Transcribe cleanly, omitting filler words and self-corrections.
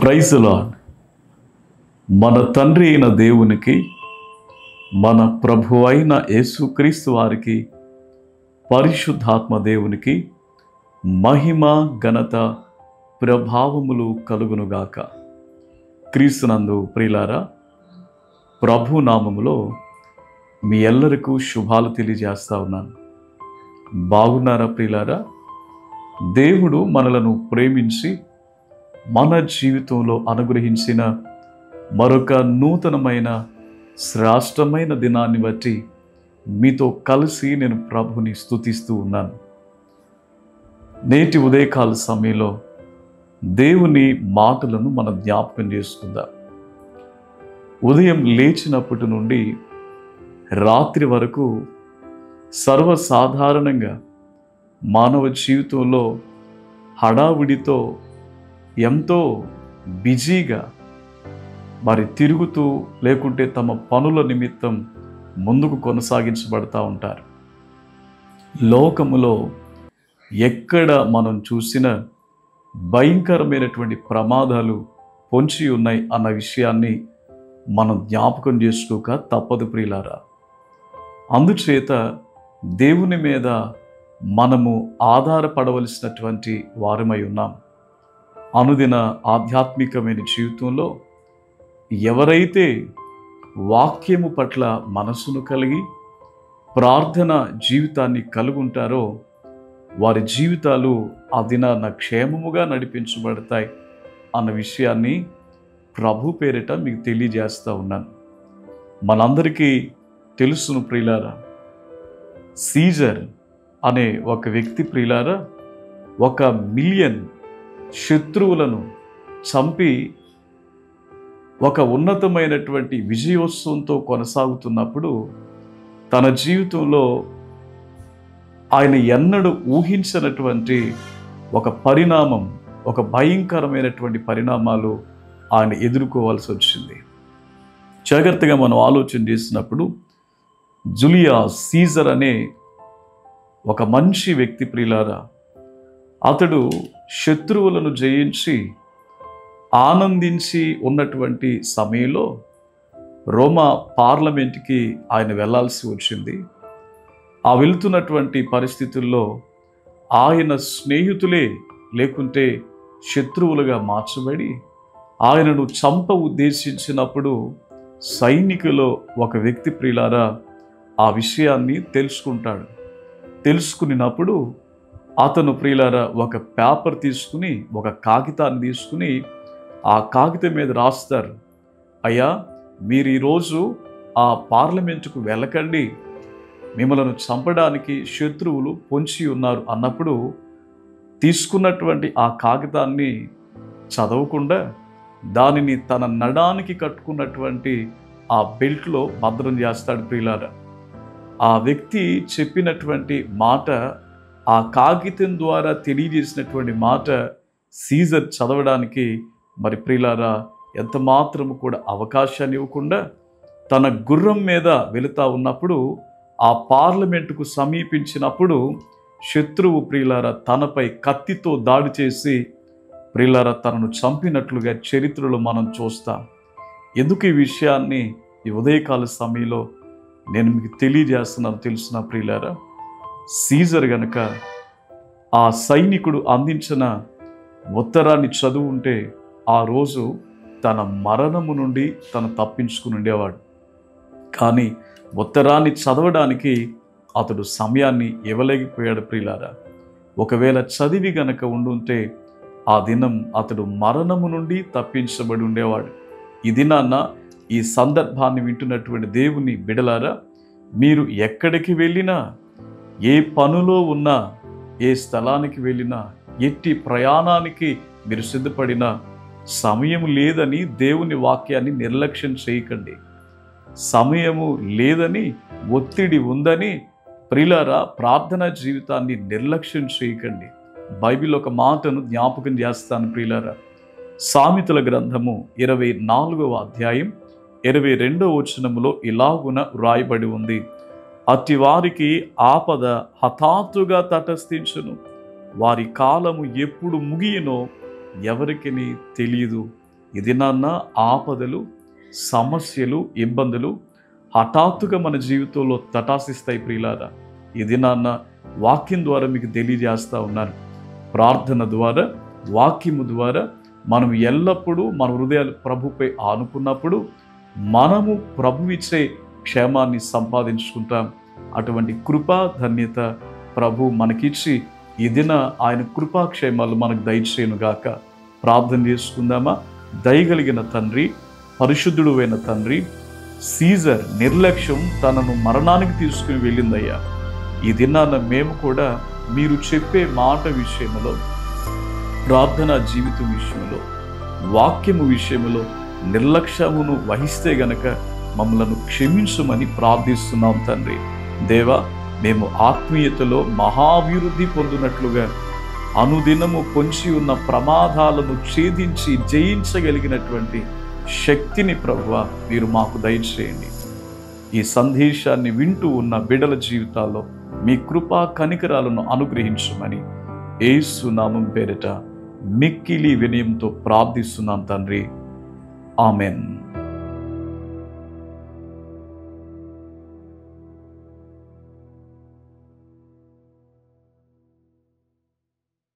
Praise the lord. మన తండ్రి అయిన దేవునికి, మన ప్రభు అయిన యేసుక్రీస్తు వారికి, పరిశుద్ధాత్మ దేవునికి మహిమ ఘనత ప్రభావములు కలుగునుగాక. క్రీస్తునందు ప్రియులారా, ప్రభు నామములో మీ ఎల్లరికూ శుభాలు తెలియజేస్తా ఉన్నాను. బాగున్నారా ప్రియులారా? దేవుడు మనలను ప్రేమించి మన జీవితంలో అనుగ్రహించిన మరొక నూతనమైన శ్రేష్టమైన దినాన్ని బట్టి మీతో కలిసి నేను ప్రభుని స్తుతిస్తూ ఉన్నాను. నేటి ఉదయకాల సమయంలో దేవుని మాటలను మనం జ్ఞాపకం చేసుకుందాం. ఉదయం లేచినప్పటి నుండి రాత్రి వరకు సర్వసాధారణంగా మానవ జీవితంలో హడావిడితో ఎంతో బిజీగా తిరుగుతూ లేకుంటే తమ పనుల నిమిత్తం ముందుకు కొనసాగించబడతా ఉంటారు. లోకములో ఎక్కడ మనం చూసిన భయంకరమైనటువంటి ప్రమాదాలు పొంచి ఉన్నాయి అన్న విషయాన్ని మనం జ్ఞాపకం చేసుకోక తప్పదు ప్రియులారా. అందుచేత దేవుని మీద మనము ఆధారపడవలసినటువంటి వారమై ఉన్నాం. అనుదిన ఆధ్యాత్మికమైన జీవితంలో ఎవరైతే వాక్యము పట్ల మనసును కలిగి ప్రార్థన జీవితాన్ని కలిగి ఉంటారో వారి జీవితాలు ఆ దినాన క్షేమముగా నడిపించబడతాయి అన్న విషయాన్ని ప్రభు పేరిట మీకు తెలియజేస్తూ ఉన్నాను. మనందరికీ తెలుసును ప్రియులారా, సీజర్ అనే ఒక వ్యక్తి ప్రియులారా 1,000,000 శత్రువులను చంపి ఒక ఉన్నతమైనటువంటి విజయోత్సవంతో కొనసాగుతున్నప్పుడు తన జీవితంలో ఆయన ఎన్నడూ ఊహించినటువంటి ఒక పరిణామం, ఒక భయంకరమైనటువంటి పరిణామాలు ఆయన ఎదుర్కోవాల్సి వచ్చింది. జాగ్రత్తగా మనం ఆలోచన చేసినప్పుడు జూలియస్ సీజర్ అనే ఒక మంచి వ్యక్తి ప్రియులారా, అతడు శత్రువులను జయించి ఆనందించి ఉన్నటువంటి సమయంలో రోమా పార్లమెంట్కి ఆయన వెళ్ళాల్సి వచ్చింది. ఆ వెళ్తున్నటువంటి పరిస్థితుల్లో ఆయన స్నేహితులే లేకుంటే శత్రువులుగా మార్చబడి ఆయనను చంప ఉద్దేశించినప్పుడు సైనికులో ఒక వ్యక్తి ప్రియులారా ఆ విషయాన్ని తెలుసుకుంటాడు. తెలుసుకున్నప్పుడు అతను ప్రియులారా ఒక పేపర్ తీసుకుని, ఒక కాగితాన్ని తీసుకుని ఆ కాగితం మీద రాస్తారు, అయ్యా మీరు ఈరోజు ఆ పార్లమెంటుకు వెళ్ళకండి, మిమ్మల్ని చంపడానికి శత్రువులు పొంచి ఉన్నారు అన్నప్పుడు తీసుకున్నటువంటి ఆ కాగితాన్ని చదవకుండా దానిని తన నడానికి కట్టుకున్నటువంటి ఆ బెల్ట్లో భద్రం చేస్తాడు ప్రియులారా. ఆ వ్యక్తి చెప్పినటువంటి మాట, ఆ కాగితం ద్వారా తెలియజేసినటువంటి మాట సీజర్ చదవడానికి ప్రియులారా ఎంత మాత్రము కూడా అవకాశాన్ని ఇవ్వకుండా తన గుర్రం మీద వెళుతూ ఉన్నప్పుడు ఆ పార్లమెంటుకు సమీపించినప్పుడు శత్రువు ప్రియులారా తనపై కత్తితో దాడి చేసి ప్రియులారా తనను చంపినట్లుగా చరిత్రలో మనం చూస్తాం. ఎందుకు ఈ విషయాన్ని ఈ ఉదయకాల సమయంలో నేను మీకు తెలియజేస్తున్నాను తెలుసునా ప్రియులారా? సీజర్ గనక ఆ సైనికుడు అందించిన ఉత్తరాన్ని చదువు ఉంటే ఆ రోజు తన మరణము నుండి తను తప్పించుకుని ఉండేవాడు. కానీ ఉత్తరాన్ని చదవడానికి అతడు సమయాన్ని ఇవ్వలేకపోయాడు ప్రియులారా. ఒకవేళ చదివి గనక ఉండుంటే ఆ దినం అతడు మరణము నుండి తప్పించబడి ఉండేవాడు. ఈ దినాన్న ఈ సందర్భాన్ని వింటున్నటువంటి దేవుని బిడలారా, మీరు ఎక్కడికి వెళ్ళినా, ఏ పనులో ఉన్నా, ఏ స్థలానికి వెళ్ళినా, ఎట్టి ప్రయాణానికి మీరు సిద్ధపడినా సమయం లేదని దేవుని వాక్యాన్ని నిర్లక్ష్యం చేయకండి. సమయము లేదని, ఒత్తిడి ఉందని ప్రియులారా ప్రార్థనా జీవితాన్ని నిర్లక్ష్యం చేయకండి. బైబిల్ ఒక మాటను జ్ఞాపకం చేస్తాను ప్రియులారా. సామెతల గ్రంథము 24వ అధ్యాయం 22వ వచనములో ఇలాగున వ్రాయబడి ఉంది, అట్టి వారికి ఆపద హఠాత్తుగా తటస్థించును, వారి కాలము ఎప్పుడు ముగియనో ఎవరికి తెలియదు ఇది నాన్న ఆపదలు, సమస్యలు, ఇబ్బందులు హఠాత్తుగా మన జీవితంలో తటాసిస్తాయి ప్రియులారా. ఇది నాన్న వాక్యం ద్వారా మీకు తెలియజేస్తూ ఉన్నాను. ప్రార్థన ద్వారా, వాక్యము ద్వారా మనం ఎల్లప్పుడూ మన హృదయాలు ప్రభుపై ఆనుకున్నప్పుడు మనము ప్రభు ఇచ్చే క్షేమాన్ని సంపాదించుకుంటాం. అటువంటి కృపా ధన్యత ప్రభు మనకిచ్చి ఈ దిన ఆయన కృపాక్షేమాలు మనకు దయచేయునుగాక. ప్రార్థన చేసుకుందామా? దయగలిగిన తండ్రి, పరిశుద్ధుడు అయిన తండ్రి, సీజర్ నిర్లక్ష్యం తనను మరణానికి తీసుకుని వెళ్ళిందయ్యా. ఈ దినాన మేము కూడా మీరు చెప్పే మాట విషయంలో, ప్రార్థనా జీవితం విషయంలో, వాక్యము విషయంలో నిర్లక్ష్యమును వహిస్తే గనక మమ్మలను క్షమించమని ప్రార్థిస్తున్నాం తండ్రి. దేవా, మేము ఆత్మీయతలో మహాభివృద్ధి పొందినట్లుగా అనుదినము పొంచి ఉన్న ప్రమాదాలను ఛేదించి జయించగలిగినటువంటి శక్తిని ప్రభువా మీరు మాకు దయచేయండి. ఈ సందేశాన్ని వింటూ ఉన్న బిడ్డల జీవితాల్లో మీ కృపా కనికరాలను అనుగ్రహించమని యేసు నామం పేరిట మిక్కిలి వినయంతో ప్రార్థిస్తున్నాం తండ్రి. ఆమెన్.